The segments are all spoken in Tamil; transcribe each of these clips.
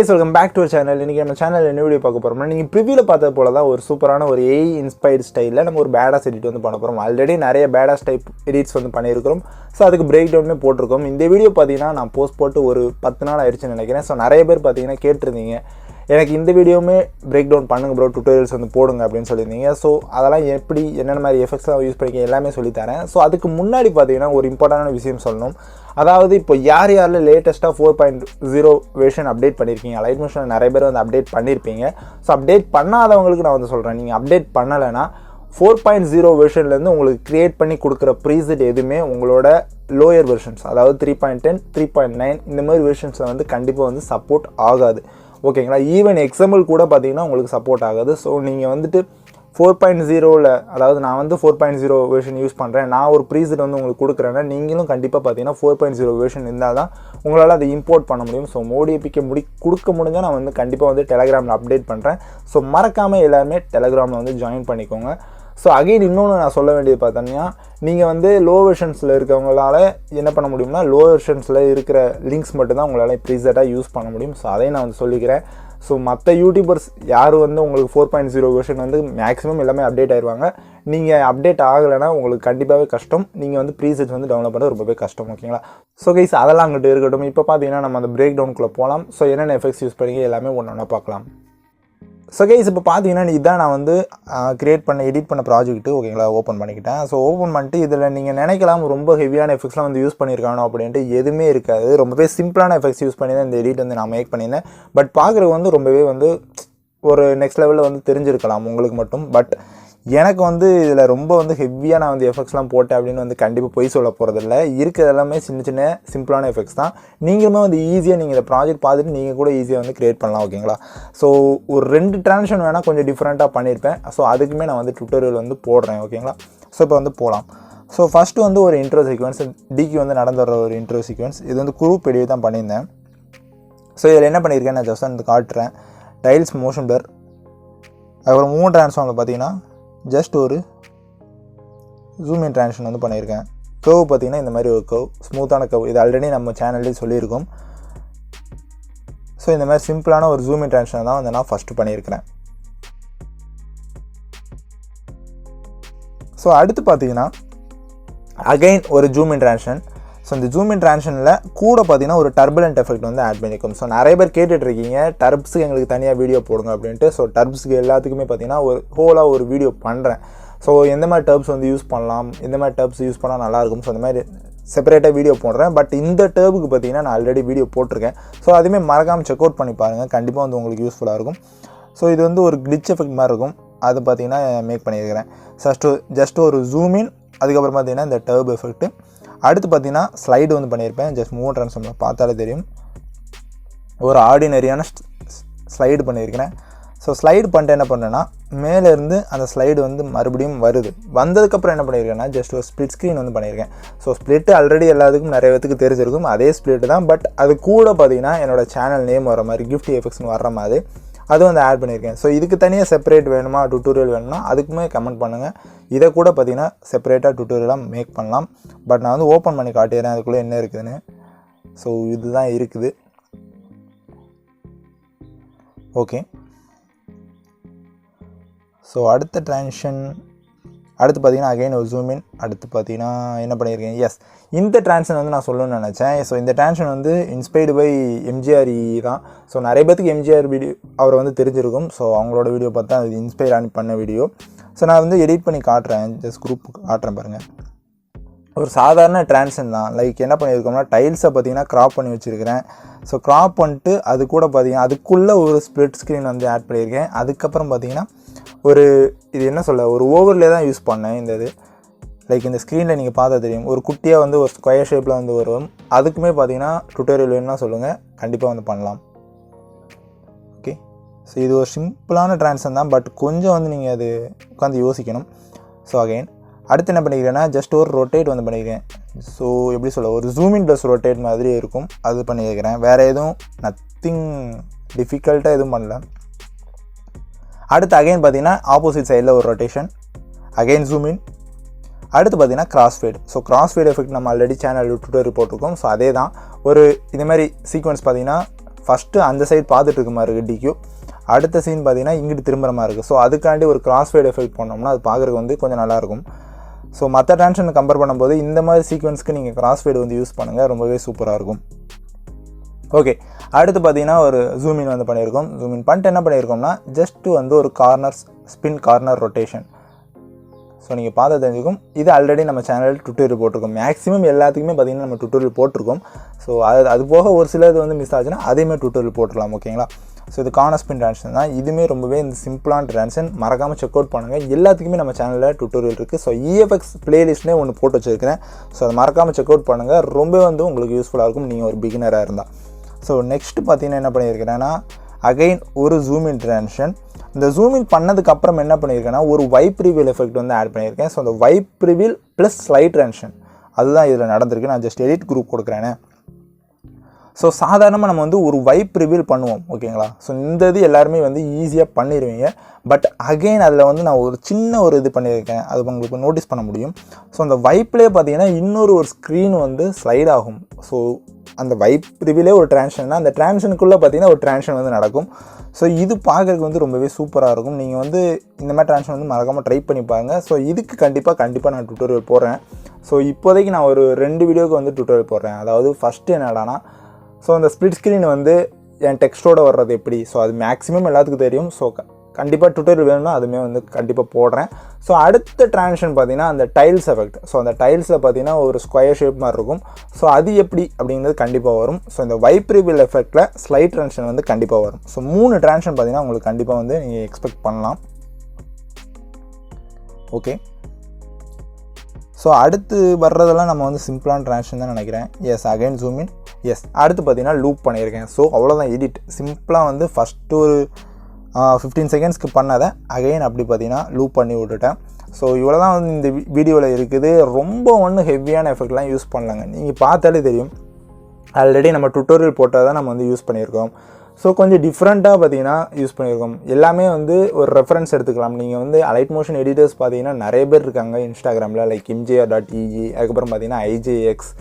guys, welcome back to our channel. இன்னைக்கு நம்ம சேனல்ல என்ன வீடியோ பார்க்க போறோம்னா நீங்க ப்ரிவியூல பார்த்தது போல தான் ஒரு சூப்பரான ஒரு AI இன்ஸ்பயர்ட் ஸ்டைல்ல நம்ம ஒரு பேடாஸ் எடிட் வந்து பண்ண போறோம். ஆல்ரெடி நிறைய பேடாஸ் டைப் எடிட்ஸ் வந்து பண்ணியிருக்கோம். ஸோ அதுக்கு பிரேக் டவுனுமே போட்டிருக்கோம். இந்த வீடியோ பார்த்தீங்கன்னா நான் போஸ்ட் போட்டு ஒரு 10 நாள் ஆயிடுச்சுன்னு நினைக்கிறேன். ஸோ நிறைய பேர் பார்த்தீங்கன்னா கேட்டிருந்தீங்க எனக்கு இந்த வீடியோவுமே பிரேக் டவுன் பண்ணுங்க ப்ரோ, டுட்டோரியல்ஸ் வந்து போடுங்க அப்படின்னு சொல்லியிருந்தீங்க. ஸோ அதெல்லாம் எப்படி என்னென்ன மாதிரி எஃபெக்ட்ஸ்லாம் யூஸ் பண்ணிக்க எல்லாமே சொல்லித்தரேன். ஸோ அதுக்கு முன்னாடி பார்த்தீங்கன்னா ஒரு இம்பார்ட்டண்டான விஷயம் சொல்லணும். அதாவது இப்போ யாரில் லேட்டஸ்ட்டாக 4.0 வெர்ஷன் அப்டேட் பண்ணியிருக்கீங்க, அலைட் மோஷன் நிறைய பேர் வந்து அப்டேட் பண்ணியிருப்பீங்க. ஸோ அப்டேட் பண்ணாதவங்களுக்கு நான் வந்து சொல்கிறேன், நீங்கள் அப்டேட் பண்ணலைன்னா 4.0 வெர்ஷன்லேருந்து உங்களுக்கு க்ரியேட் பண்ணி கொடுக்குற ப்ரீசெட் எதுவுமே உங்களோட லோயர் வெர்ஷன்ஸ், அதாவது 3.10 3.9 இந்த மாதிரி வெர்ஷன்ஸில் வந்து கண்டிப்பாக வந்து சப்போர்ட் ஆகாது. ஓகேங்களா? ஈவன் எக்ஸாம்பிள் கூட பார்த்தீங்கன்னா உங்களுக்கு சப்போர்ட் ஆகாது. ஸோ நீங்கள் வந்துட்டு 4.0ல், அதாவது நான் வந்து 4.0 வெர்ஷன் யூஸ் பண்ணுறேன், நான் ஒரு ப்ரீசெட் வந்து உங்களுக்கு கொடுக்குறேன்னா நீங்களும் கண்டிப்பாக பார்த்தீங்கன்னா 4.0 வெர்ஷன் இருந்தால் தான் உங்களால் அதை இம்போர்ட் பண்ண முடியும். ஸோ மோடிபிக்க கொடுக்க முடிஞ்சால் நான் வந்து கண்டிப்பாக வந்து டெலகிராமில் அப்டேட் பண்ணுறேன். ஸோ மறக்காமல் எல்லாருமே டெலகிராமில் வந்து ஜாயின் பண்ணிக்கோங்க. ஸோ அகைன் இன்னொன்று நான் சொல்ல வேண்டியது பார்த்தீங்கன்னா, நீங்கள் வந்து லோ வெர்ஷன்ஸில் இருக்கவங்களால என்ன பண்ண முடியும்னா லோ வெர்ஷன்ஸில் இருக்கிற லிங்க்ஸ் மட்டும்தான் உங்களால் ப்ரீசெட்டாக யூஸ் பண்ண முடியும். ஸோ அதையும் நான் வந்து சொல்லிக்கிறேன். ஸோ மற்ற யூடியூபர்ஸ் யார் வந்து உங்களுக்கு 4.0 வெர்ஷன் வந்து மேக்ஸிமம் எல்லாமே அப்டேட் ஆயிடுவாங்க. நீங்கள் அப்டேட் ஆகலைன்னா உங்களுக்கு கண்டிப்பாகவே கஷ்டம். நீங்கள் வந்து ப்ரீசெட்ஸ் வந்து டவுன்லோட் பண்ணுறது ரொம்பவே கஷ்டம். ஓகேங்களா? ஸோ கைஸ் அதெல்லாம் அங்கிட்டு இருக்கட்டும். இப்போ பார்த்தீங்கன்னா நம்ம அந்த பிரேக் டவுனுக்குள்ளே போகலாம். ஸோ என்னென்ன எஃபெக்ட்ஸ் யூஸ் பண்ணி எல்லாமே ஒன்று ஒன்றா பார்க்கலாம். ஸோ கைஸ் இப்போ பார்த்தீங்கன்னா இதுதான் நான் வந்து எடிட் பண்ண ப்ராஜெக்ட்டு. ஓகேங்களா? ஓப்பன் பண்ணிக்கிட்டேன். ஸோ ஓப்பன் பண்ணிட்டு இதில் நீங்கள் நினைக்கலாம் ரொம்ப ஹெவியான எஃபெக்ட்ஸ்லாம் வந்து யூஸ் பண்ணியிருக்கானோ அப்படின்ட்டு. எதுவுமே இருக்காது. ரொம்பவே சிம்பிளான எஃபெக்ட்ஸ் யூஸ் பண்ணி தான் இந்த எடிட் வந்து நான் மேக் பண்ணியிருந்தேன். பட் பார்க்குறது வந்து ரொம்பவே வந்து ஒரு நெக்ஸ்ட் லெவலில் வந்து தெரிஞ்சிருக்கலாம் உங்களுக்கு மட்டும். பட் எனக்கு வந்து இதில் ரொம்ப வந்து ஹெவியாக நான் வந்து எஃபெக்ட்ஸ்லாம் போட்டேன் அப்படின்னு வந்து கண்டிப்பாக பொய் சொல்ல போகிறதில்ல. இருக்கிறது எல்லாமே சின்ன சின்ன சிம்பிளான எஃபெக்ட்ஸ் தான். நீங்களுமே வந்து ஈஸியாக நீங்கள் இந்த ப்ராஜெக்ட் பார்த்துட்டு நீங்கள் கூட ஈஸியாக வந்து க்ரியேட் பண்ணலாம். ஓகேங்களா? ஸோ ஒரு 2 ட்ரான்சிஷன் வேணால் கொஞ்சம் டிஃப்ரெண்ட்டாக பண்ணியிருப்பேன். ஸோ அதுக்குமே நான் வந்து டுட்டோரியல் வந்து போடுறேன். ஓகேங்களா? ஸோ இப்போ வந்து போகலாம். ஸோ ஃபஸ்ட்டு வந்து ஒரு இன்ட்ரோ சீக்வன்ஸ், டிக்கு வந்து நடந்து வர ஒரு இன்ட்ரோ சீக்வன்ஸ். இது வந்து குரூப் எடியே தான் பண்ணியிருந்தேன். ஸோ இதில் என்ன பண்ணியிருக்கேன் நான் ஜஸ்ட் வந்து காட்டுறேன். டைல்ஸ் மோஷன் பிளர், அதுக்கப்புறம் மூவ் ட்ரான்ஸ்ஃபார்மில் பார்த்தீங்கன்னா ஜஸ்ட் ஒரு ஜூம் இன் ட்ரான்ஸ்ஃபார்ம் வந்து பண்ணியிருக்கேன். கர்வ் பார்த்தீங்கன்னா இந்த மாதிரி ஒரு கர்வ், ஸ்மூத்தான கர்வ். இது ஆல்ரெடி நம்ம சேனல்லே சொல்லியிருக்கோம். ஸோ இந்த மாதிரி சிம்பிளான ஒரு ஜூம் இன் ட்ரான்ஸ்ஃபார்ம் தான் வந்து நான் ஃபஸ்ட்டு பண்ணியிருக்கிறேன். ஸோ அடுத்து பார்த்தீங்கன்னா அகைன் ஒரு ஜூம் இன் ட்ரான்ஸ்ஃபார்ம். ஸோ இந்த ஜூம் இன் ட்ரான்ஸ்ஃபார்மில் கூட பார்த்தீங்கன்னா ஒரு டர்புலண்ட் எஃபெக்ட் வந்து ஆட் பண்ணியிருக்கோம். ஸோ நிறைய பேர் கேட்டுட்ருக்கீங்க டர்ப்ஸுக்கு எங்களுக்கு தனியாக வீடியோ போடுங்க அப்படின்ட்டு. ஸோ டர்ப்ஸுக்கு எல்லாத்துக்குமே பார்த்தீங்கன்னா ஒரு ஹோலாக ஒரு வீடியோ பண்ணுறேன். ஸோ எந்த மாதிரி டர்ப்ஸ் வந்து யூஸ் பண்ணலாம், எந்த மாதிரி டர்ப்ஸ் யூஸ் பண்ணால் நல்லாயிருக்கும், ஸோ அந்த மாதிரி செப்பரேட்டாக வீடியோ போடுறேன். பட் இந்த டர்புக்கு பார்த்தீங்கன்னா நான் ஆல்ரெடி வீடியோ போட்டிருக்கேன். ஸோ அதுவுமே மறக்காமல் செக் அவுட் பண்ணி பாருங்கள், கண்டிப்பாக வந்து உங்களுக்கு யூஸ்ஃபுல்லாக இருக்கும். ஸோ இது வந்து ஒரு கிளிச் எஃபெக்ட் மாதிரி இருக்கும். அது பார்த்தீங்கன்னா மேக் பண்ணியிருக்கிறேன். ஜஸ்ட் ஒரு ஜூம் இன், அதுக்கப்புறம் பார்த்தீங்கன்னா இந்த டர்ப் எஃபெக்ட்டு. அடுத்து பார்த்தீங்கன்னா ஸ்லைடு வந்து பண்ணியிருப்பேன். ஜஸ்ட் மூவ் ட்ரான்ஸ்ஃபார்மில் பார்த்தாலே தெரியும். ஒரு ஆர்டினரியான ஸ்லைடு பண்ணியிருக்கிறேன். ஸோ ஸ்லைடு பண்ணிட்டு என்ன பண்ணேன்னா மேலேருந்து அந்த ஸ்லைடு வந்து மறுபடியும் வருது. வந்ததுக்கப்புறம் என்ன பண்ணியிருக்கேன்னா ஜஸ்ட் ஒரு ஸ்ப்ளிட் ஸ்க்ரீன் வந்து பண்ணியிருக்கேன். ஸோ ஸ்ப்ளிட்டு ஆல்ரெடி எல்லாத்துக்கும் நிறைய பேத்துக்கு தெரிஞ்சிருக்கும், அதே ஸ்ப்ளிட்டு தான். பட் அது கூட பார்த்தீங்கன்னா என்னோடய சேனல் நேம் வர மாதிரி கிஃப்ட் எஃபெக்ட்ஸ்னு வர்ற மாதிரி அது வந்து ஆட் பண்ணியிருக்கேன். ஸோ இதுக்கு தனியாக செப்பரேட் வேணுமா, டுட்டோரியல் வேணும்னா அதுக்குமே கமெண்ட் பண்ணுங்கள். இதை கூட பார்த்தீங்கன்னா செப்பரேட்டாக டுட்டோரியலாக மேக் பண்ணலாம். பட் நான் வந்து ஓப்பன் பண்ணி காட்டிடுறேன் அதுக்குள்ளே என்ன இருக்குதுன்னு. ஸோ இதுதான் இருக்குது. ஓகே. ஸோ அடுத்த ட்ரான்சிஷன் அடுத்து பார்த்தீங்கன்னா அகைன் ஒரு ஜூம் இன். அடுத்து பார்த்தீங்கன்னா என்ன பண்ணியிருக்கேன், எஸ் இந்த ட்ரான்ஷன் வந்து நான் சொல்லணும்னு நினச்சேன். ஸோ இந்த ட்ரான்ஷன் வந்து இன்ஸ்பைர்டு பை எம்ஜிஆர் தான். ஸோ நிறைய பேத்துக்கு எம்ஜிஆர் வீடியோ அவரை வந்து தெரிஞ்சிருக்கும். ஸோ அவங்களோட வீடியோ பார்த்தா அது இன்ஸ்பைர் ஆனி பண்ண வீடியோ. ஸோ நான் வந்து எடிட் பண்ணி காட்டுறேன், ஜஸ்ட் குரூப் காட்டுறேன் பாருங்கள். ஒரு சாதாரண ட்ரான்ஷன் தான். லைக் என்ன பண்ணியிருக்கோம்னா டைல்ஸை பார்த்தீங்கன்னா க்ராப் பண்ணி வச்சுருக்கிறேன். ஸோ க்ராப் பண்ணிட்டு அது கூட பார்த்தீங்கன்னா அதுக்குள்ளே ஒரு ஸ்ப்ளிட் ஸ்க்ரீன் வந்து ஆட் பண்ணியிருக்கேன். அதுக்கப்புறம் பார்த்தீங்கன்னா ஒரு இது என்ன சொல்ல ஒரு ஓவர்லே தான் யூஸ் பண்ணேன். இந்த இது லைக் இந்த ஸ்க்ரீனில் நீங்கள் பார்த்தா தெரியும், ஒரு குட்டியாக வந்து ஒரு ஸ்கொயர் ஷேப்பில் வந்து வரும். அதுக்குமே பார்த்தீங்கன்னா டுட்டோரியல் வேணும்னா சொல்லுங்கள், கண்டிப்பாக வந்து பண்ணலாம். ஓகே. ஸோ இது ஒரு சிம்பிளான ட்ரான்ஸ்ஃபார்ம் தான். பட் கொஞ்சம் வந்து நீங்கள் அது உட்காந்து யோசிக்கணும். ஸோ அகைன் அடுத்து என்ன பண்ணிக்கிறேன்னா ஜஸ்ட் ஒரு ரொட்டேட் வந்து பண்ணிக்கிறேன். ஸோ எப்படி சொல்ல ஒரு ஜூம் இன் ப்ளஸ் ரொட்டேட் மாதிரி இருக்கும், அது பண்ணியிருக்கிறேன். வேறு எதுவும் நத்திங் டிஃபிகல்ட்டாக எதுவும் பண்ணல. அடுத்து அகைன் பார்த்தீங்கன்னா ஆப்போசிட் சைடில் ஒரு ரொட்டேஷன், அகைன் ஜூம் இன். அடுத்து பார்த்தீங்கன்னா கிராஸ்ஃபேட். ஸோ கிராஸ்ஃபேட் எஃபெக்ட் நம்ம ஆல்ரெடி சேனல் டுட்டோரியல் போட்டிருக்கோம். ஸோ அதே தான் ஒரு இந்த மாதிரி சீக்வன்ஸ் பார்த்தீங்கன்னா ஃபஸ்ட்டு அந்த சைடு பார்த்துட்டு இருக்க மாதிரி இருக்குது டிக்யூ. அடுத்த சீன் பார்த்தீங்கன்னா இங்கிட்டு திரும்புகிற மாதிரி இருக்குது. ஸோ அதுக்காண்டி ஒரு கிராஸ் ஃபேட் எஃபெக்ட் பண்ணோம்னா அது பார்க்குறதுக்கு வந்து கொஞ்சம் நல்லாயிருக்கும். ஸோ மற்ற ட்ரான்ஷனை கம்பேர் பண்ணும்போது இந்த மாதிரி சீக்வன்ஸ்க்கு நீங்கள் கிராஸ் ஃபேட் வந்து யூஸ் பண்ணுங்கள், ரொம்பவே சூப்பராக இருக்கும். ஓகே, அடுத்து பார்த்தீங்கன்னா ஒரு ஜூமின் வந்து பண்ணியிருக்கோம். ஜூமின் பண்ணிட்டு என்ன பண்ணியிருக்கோம்னா ஜஸ்ட்டு வந்து ஒரு ஸ்பின் கார்னர் ரொட்டேஷன். ஸோ நீங்கள் பார்த்து தெரிஞ்சுக்கும். இது ஆல்ரெடி நம்ம சேனலில் டுட்டோரியல் போட்டிருக்கோம். மேக்ஸிமம் எல்லாத்துக்குமே பார்த்திங்கன்னா நம்ம டுட்டோரியல் போட்டிருக்கோம். ஸோ அது போக ஒரு சிலது வந்து மிஸ் ஆச்சுன்னா அதேமாதிரி டுட்டோரியல் போட்டுடலாம். ஓகேங்களா? ஸோ இது கார்னர் ஸ்பின் ட்ரான்ஷன் தான். இதுவுமே ரொம்பவே இந்த சிம்பிளான ட்ரான்ஷன், மறக்காமல் செக் அவுட் பண்ணுங்கள். எல்லாத்துக்குமே நம்ம சேனலில் டுட்டோரியல் இருக்குது. ஸோ இஎஃப்எக்ஸ் பிளேலிஸ்ட்னே ஒன்று போட்டு வச்சுருக்கிறேன். ஸோ அதை மறக்காமல் செக் அவுட் பண்ணுங்கள். ரொம்ப வந்து உங்களுக்கு யூஸ்ஃபுல்லாக இருக்கும் நீங்கள் ஒரு பிகினராக இருந்தால். ஸோ நெக்ஸ்ட்டு பார்த்தீங்கன்னா என்ன பண்ணியிருக்கிறேன்னா அகைன் ஒரு ஜூமின் ட்ரான்ஷன். இந்த ஜூமின் பண்ணதுக்கப்புறம் என்ன பண்ணியிருக்கேன்னா ஒரு வைப் ரிவீல் எஃபெக்ட் வந்து ஆட் பண்ணியிருக்கேன். ஸோ அந்த wipe reveal plus slide transition அதுதான் இதில் நடந்திருக்கு. நான் ஜஸ்ட் எடிட் குரூப் கொடுக்குறேனே. ஸோ சாதாரணமாக நம்ம வந்து ஒரு வைப் ரிவீல் பண்ணுவோம். ஓகேங்களா? ஸோ இந்த இது எல்லாருமே வந்து ஈஸியாக பண்ணிடுவீங்க. பட் அகெயின் அதில் வந்து நான் ஒரு சின்ன ஒரு இது பண்ணியிருக்கேன், அது உங்களுக்கு நோட்டீஸ் பண்ண முடியும். ஸோ அந்த வைப்லேயே பார்த்தீங்கன்னா இன்னொரு ஸ்க்ரீன் வந்து ஸ்லைட் ஆகும். ஸோ அந்த வைப் ரிவீலே ஒரு ட்ரான்ஷன்னா அந்த ட்ரான்ஷனுக்குள்ளே பார்த்தீங்கன்னா ஒரு ட்ரான்ஷன் வந்து நடக்கும். ஸோ இது பார்க்குறதுக்கு வந்து ரொம்பவே சூப்பராக இருக்கும். நீங்கள் வந்து இந்த மாதிரி ட்ரான்ஷன் வந்து மறக்காமல் ட்ரை பண்ணி பாருங்கள். ஸோ இதுக்கு கண்டிப்பாக நான் டுட்டோரியல் போடுறேன். ஸோ இப்போதைக்கு நான் ஒரு 2 வீடியோவுக்கு வந்து டுட்டோரியல் போடுறேன். அதாவது ஃபஸ்ட்டு என்னடானா ஸோ அந்த ஸ்ப்ளிட் ஸ்க்ரீன் வந்து என் டெக்ஸ்ட்டோடு வர்றது எப்படி, ஸோ அது மேக்ஸிமம் எல்லாத்துக்கும் தெரியும். ஸோ கண்டிப்பாக டுட்டோரியல் வேணும்னா அதுவுமே வந்து கண்டிப்பாக போடுறேன். ஸோ அடுத்த ட்ரான்ஷன் பார்த்தீங்கன்னா அந்த டைல்ஸ் எஃபெக்ட். ஸோ அந்த டைல்ஸில் பார்த்தீங்கன்னா ஒரு ஸ்கொயர் ஷேப் மாதிரி இருக்கும். ஸோ அது எப்படி அப்படிங்கிறது கண்டிப்பாக வரும். ஸோ இந்த வைப் ரிவீல் எஃபெக்டில் ஸ்லைட் ட்ரான்ஷன் வந்து கண்டிப்பாக வரும். ஸோ 3 ட்ரான்ஷன் பார்த்தீங்கன்னா உங்களுக்கு கண்டிப்பாக வந்து நீங்கள் எக்ஸ்பெக்ட் பண்ணலாம். ஓகே, ஸோ அடுத்து வர்றதெல்லாம் நம்ம வந்து சிம்பிளான ட்ரான்ஷன் தான் நினைக்கிறேன். S, again ஜூமின். எஸ், அடுத்து பார்த்தீங்கன்னா லூப் பண்ணியிருக்கேன். ஸோ அவ்வளோதான் எடிட். சிம்பிளாக வந்து ஃபஸ்ட்டு ஒரு 15 செகண்ட்ஸ்க்கு பண்ணதை அகைன் அப்படி பார்த்தீங்கன்னா லூப் பண்ணி விட்டுட்டேன். ஸோ இவ்வளோ தான் வந்து இந்த வீடியோவில் இருக்குது. ரொம்ப ஒன்றும் ஹெவியான எஃபெக்ட்லாம் யூஸ் பண்ணலாங்க. நீங்கள் பார்த்தாலே தெரியும், ஆல்ரெடி நம்ம டுட்டோரியல் போட்டால் தான் நம்ம வந்து யூஸ் பண்ணியிருக்கோம். ஸோ கொஞ்சம் டிஃப்ரெண்ட்டாக பார்த்தீங்கன்னா யூஸ் பண்ணியிருக்கோம். எல்லாமே வந்து ஒரு ரெஃபரன்ஸ் எடுத்துக்கலாம். நீங்கள் வந்து அலைட் மோஷன் எடிட்டர்ஸ் பார்த்தீங்கன்னா நிறைய பேர் இருக்காங்க இன்ஸ்டாகிராமில், லைக் mjr.eg, அதுக்கப்புறம் பார்த்தீங்கன்னா IJX.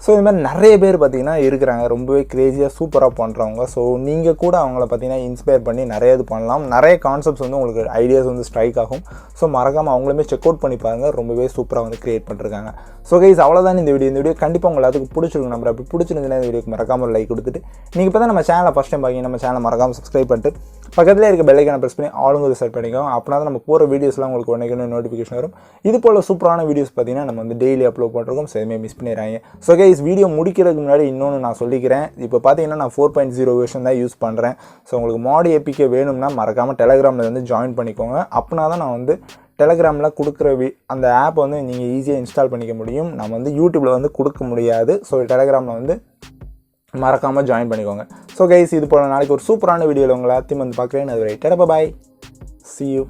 ஸோ இது மாதிரி நிறைய பேர் பார்த்திங்கன்னா இருக்கிறாங்க, ரொம்பவே க்ரேஸியாக சூப்பராக பண்ணுறவங்க. ஸோ நீங்கள் கூட அவங்கள பார்த்திங்கன்னா இன்ஸ்பயர் பண்ணி நிறைய இது பண்ணலாம். நிறைய கான்செப்ட்ஸ் வந்து உங்களுக்கு ஐடியாஸ் வந்து ஸ்ட்ரைக் ஆகும். ஸோ மறக்காமல் அவங்களுமே செக் அவுட் பண்ணி பாருங்கள். ரொம்பவே சூப்பராக வந்து க்ரியேட் பண்ணிருக்காங்க. ஸோ கைஸ், அவ்வளோதான் இந்த வீடியோ கண்டிப்பாக உங்களுக்கு எல்லாத்துக்கும் பிடிச்சிருக்கும். நம்ம அப்படி பிடிச்சிருந்துச்சுன்னா இந்த வீடியோக்கு மறக்காமல் லைக் கொடுத்துட்டு, நீங்கள் இப்போ தான் நம்ம சேனலை ஃபஸ்ட் டைம் பார்க்கிங்க, நம்ம சேனலை மறக்காமல் சப்ஸ்கிரைப் பண்ணிட்டு பக்கத்தில் இருக்க பெல் ஐக்கானை ப்ரெஸ் பண்ணி ஆளுங்க செட் பண்ணிக்கோங்க. அப்படின்னா தான் நம்ம போகிற வீடியோஸ்லாம் உங்களுக்கு உடனே நோட்டிஃபிகேஷன் வரும். இது போல் சூப்பரான வீடியோஸ் பார்த்தீங்கன்னா நம்ம வந்து டெய்லி அப்லோட் பண்ணிருக்கோம். ஸோ எதுவுமே மிஸ் பண்ணிடுறாங்க. ஸோ கைஸ், வீடியோ முடிக்கிறதுக்கு முன்னாடி இன்னொன்று நான் சொல்லிக்கிறேன். இப்போ பார்த்தீங்கன்னா நான் 4.0 வெர்ஷன் தான் யூஸ் பண்ணுறேன். ஸோ உங்களுக்கு மாடி ஏபிகே வேணும்னா மறக்காமல் டெலகிராமில் வந்து ஜாயின் பண்ணிக்கோங்க. அப்படின்னா தான் நான் வந்து டெலகிராமில் கொடுக்குற அந்த ஆப் வந்து நீங்கள் ஈஸியாக இன்ஸ்டால் பண்ணிக்க முடியும். நம்ம வந்து யூடியூப்பில் வந்து கொடுக்க முடியாது. ஸோ டெலகிராமில் வந்து மறக்காமல் ஜாயின் பண்ணிக்கோங்க. ஸோ கைஸ், இது போல் நாளைக்கு ஒரு சூப்பரான வீடியோவில் உங்களை எல்லாத்தையும் வந்து பார்க்குறேன். அது ரைட், பாய், see you.